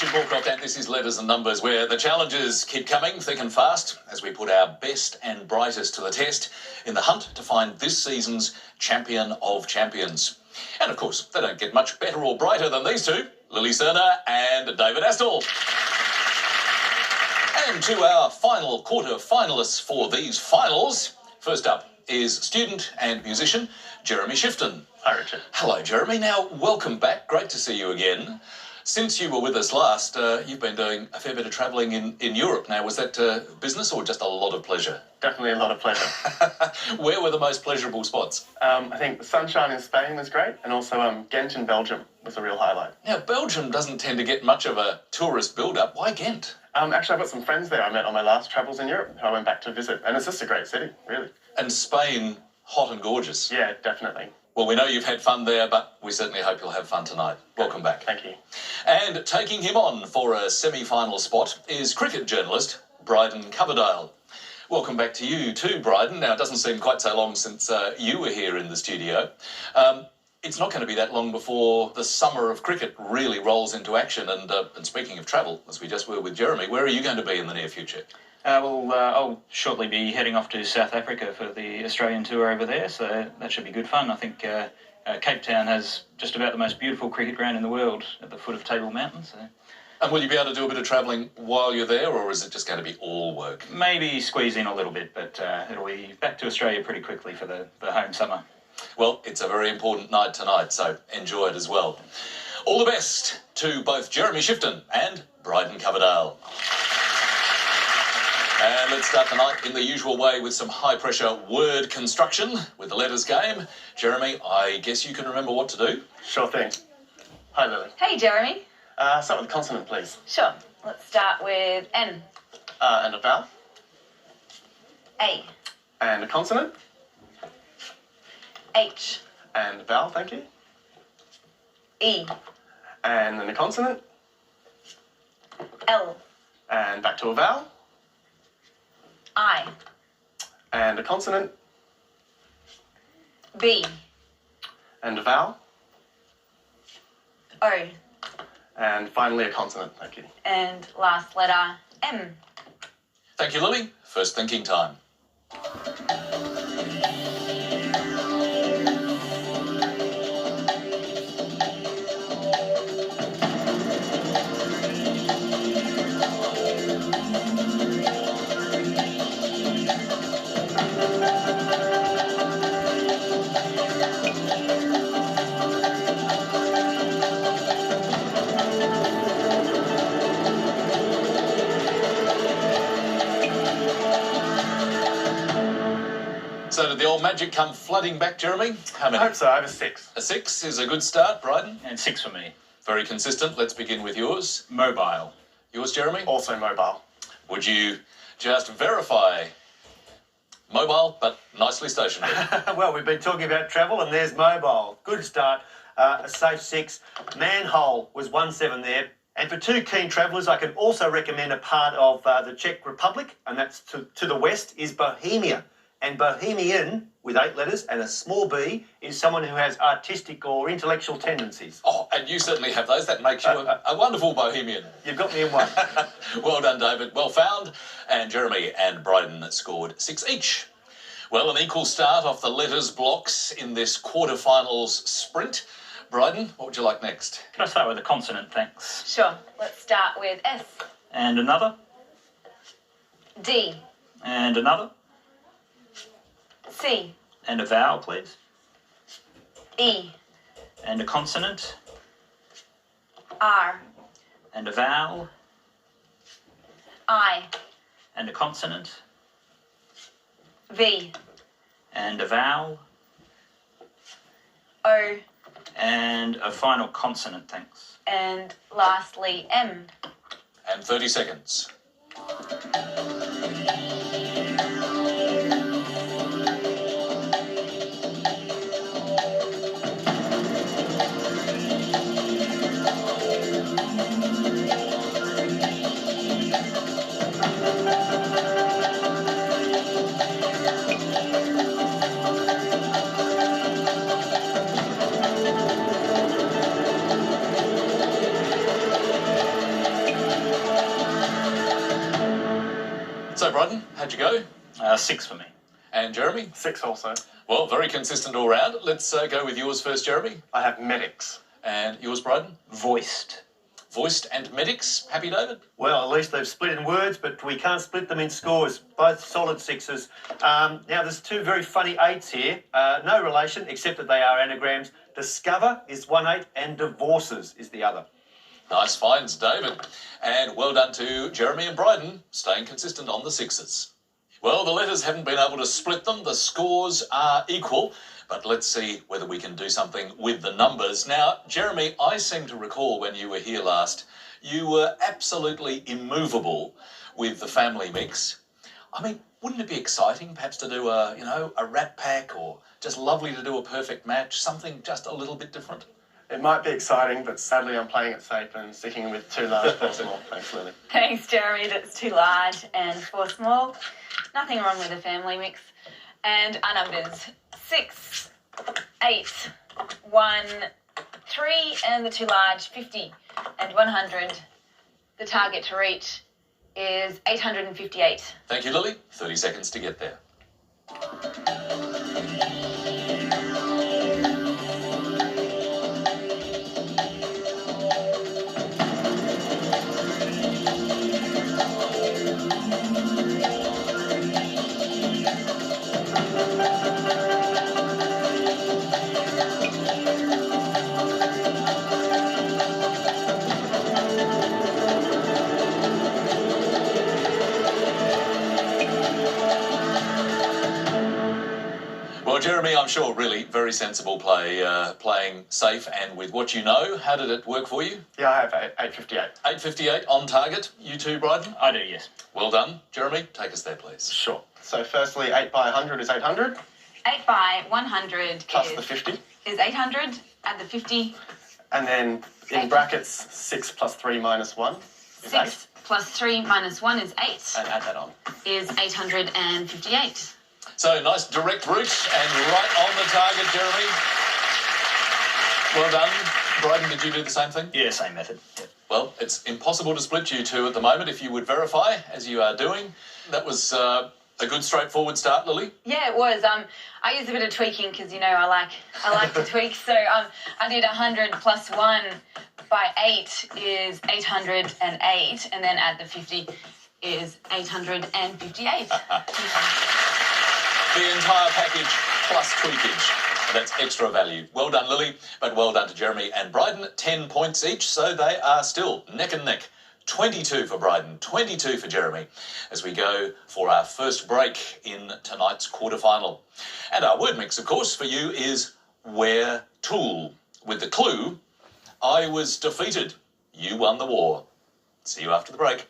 Richard Morecroft, and this is Letters and Numbers, where the challenges keep coming thick and fast as we put our best and brightest to the test in the hunt to find this season's champion of champions. And of course, they don't get much better or brighter than these two, Lily Serna and David Astle. And to our final quarter finalists for these finals, first up is student and musician Jeremy Shifton. Hi, Richard. Hello, Jeremy. Now, welcome back. Great to see you again. Since you were with us last, you've been doing a fair bit of travelling in Europe. Now, was that business or just a lot of pleasure? Definitely a lot of pleasure. Where were the most pleasurable spots? I think the sunshine in Spain was great, and also Ghent in Belgium was a real highlight. Now, Belgium doesn't tend to get much of a tourist build-up. Why Ghent? Actually, I've got some friends there I met on my last travels in Europe who I went back to visit, and it's just a great city, really. And Spain, hot and gorgeous. Yeah, definitely. Well, we know you've had fun there, but we certainly hope you'll have fun tonight. Welcome back. Thank you. And taking him on for a semi-final spot is cricket journalist Bryden Coverdale. Welcome back to you too, Bryden. Now, it doesn't seem quite so long since you were here in the studio. It's not going to be that long before the summer of cricket really rolls into action. And speaking of travel, as we just were with Jeremy, where are you going to be in the near future? I'll shortly be heading off to South Africa for the Australian tour over there, so that should be good fun. I think Cape Town has just about the most beautiful cricket ground in the world at the foot of Table Mountain. So. And will you be able to do a bit of travelling while you're there, or is it just going to be all work? Maybe squeeze in a little bit, but it'll be back to Australia pretty quickly for the home summer. Well, it's a very important night tonight, so enjoy it as well. All the best to both Jeremy Shifton and Bryden Coverdale. And let's start the night in the usual way with some high-pressure word construction with the letters game. Jeremy, I guess you can remember what to do? Sure thing. Hi, Lily. Hey, Jeremy. Start with a consonant, please. Sure. Let's start with N. And a vowel. A. And a consonant. H. And a vowel, thank you. E. And then a consonant. L. And back to a vowel. I. And a consonant. B. And a vowel. O. And finally a consonant, thank you. And last letter, M. Thank you, Lily. First thinking time. So did the old magic come flooding back, Jeremy? How many? I hope so. I have a 6. A 6 is a good start, Bryden. and 6 for me. Very consistent. Let's begin with yours. Mobile. Yours, Jeremy? Also mobile. Would you just verify? Mobile, but nicely stationary. Well, we've been talking about travel, and there's mobile. Good start. A safe 6. Manhole was 1-7 there. And for 2 keen travellers, I can also recommend a part of the Czech Republic, and that's to the west, is Bohemia. And Bohemian, with 8 letters and a small b, is someone who has artistic or intellectual tendencies. Oh, and you certainly have those. That makes you a wonderful bohemian. You've got me in one. Well done, David. Well found. And Jeremy and Bryden scored 6 each. Well, an equal start off the letters blocks in this quarterfinals sprint. Bryden, what would you like next? Can I start with a consonant, thanks? Sure. Let's start with S. And another? D. And another? C. And a vowel, please? E. And a consonant? R. And a vowel? I. And a consonant? V. And a vowel? O. And a final consonant, thanks. And lastly, M. And 30 seconds. Bryden, how'd you go? 6 for me. And Jeremy? 6 also. Well, very consistent all round. Let's go with yours first, Jeremy. I have medics. And yours, Bryden? Voiced. Voiced and medics. Happy, David? Well, at least they've split in words, but we can't split them in scores. Both solid 6s. Now, there's 2 very funny 8s here. No relation, except that they are anagrams. Discover is one 8 and divorces is the other. Nice finds, David. And well done to Jeremy and Bryden, staying consistent on the 6s. Well, the letters haven't been able to split them. The scores are equal. But let's see whether we can do something with the numbers. Now, Jeremy, I seem to recall when you were here last, you were absolutely immovable with the family mix. I mean, wouldn't it be exciting perhaps to do a rat pack, or just lovely to do a perfect match, something just a little bit different? It might be exciting, but sadly I'm playing it safe and sticking with 2 large, 4 small. Thanks, Lily. Thanks, Jeremy. That's 2 large and 4 small. Nothing wrong with a family mix. And our numbers: 6, 8, 1, 3, and the 2 large, 50 and 100. The target to reach is 858. Thank you, Lily. 30 seconds to get there. Well, Jeremy, I'm sure really very sensible play, playing safe and with what you know. How did it work for you? Yeah, I have 858. 858 on target. You too, Bryden? I do, yes. Well done. Jeremy, take us there, please. Sure. So firstly, 8 by 100 is 800. 8 by 100 Plus is, the 50. is 800. Add the 50. And then in brackets, 6 plus 3 minus 1 is 6 plus 3 minus 1 is 8. 8. And add that on. Is 858. So, nice direct route and right on the target, Jeremy. Well done. Bryden, did you do the same thing? Yeah, same method. Yep. Well, it's impossible to split you two at the moment. If you would verify, as you are doing. That was a good straightforward start, Lily. Yeah, it was. I used a bit of tweaking because, you know, I like to tweak. So I did 100 plus 1 by 8 is 808, and then add the 50 is 858. The entire package plus tweakage. That's extra value. Well done, Lily, but well done to Jeremy and Bryden. 10 points each, so they are still neck and neck. 22 for Bryden, 22 for Jeremy, as we go for our first break in tonight's quarterfinal. And our word mix, of course, for you is where tool, with the clue, I was defeated, you won the war. See you after the break.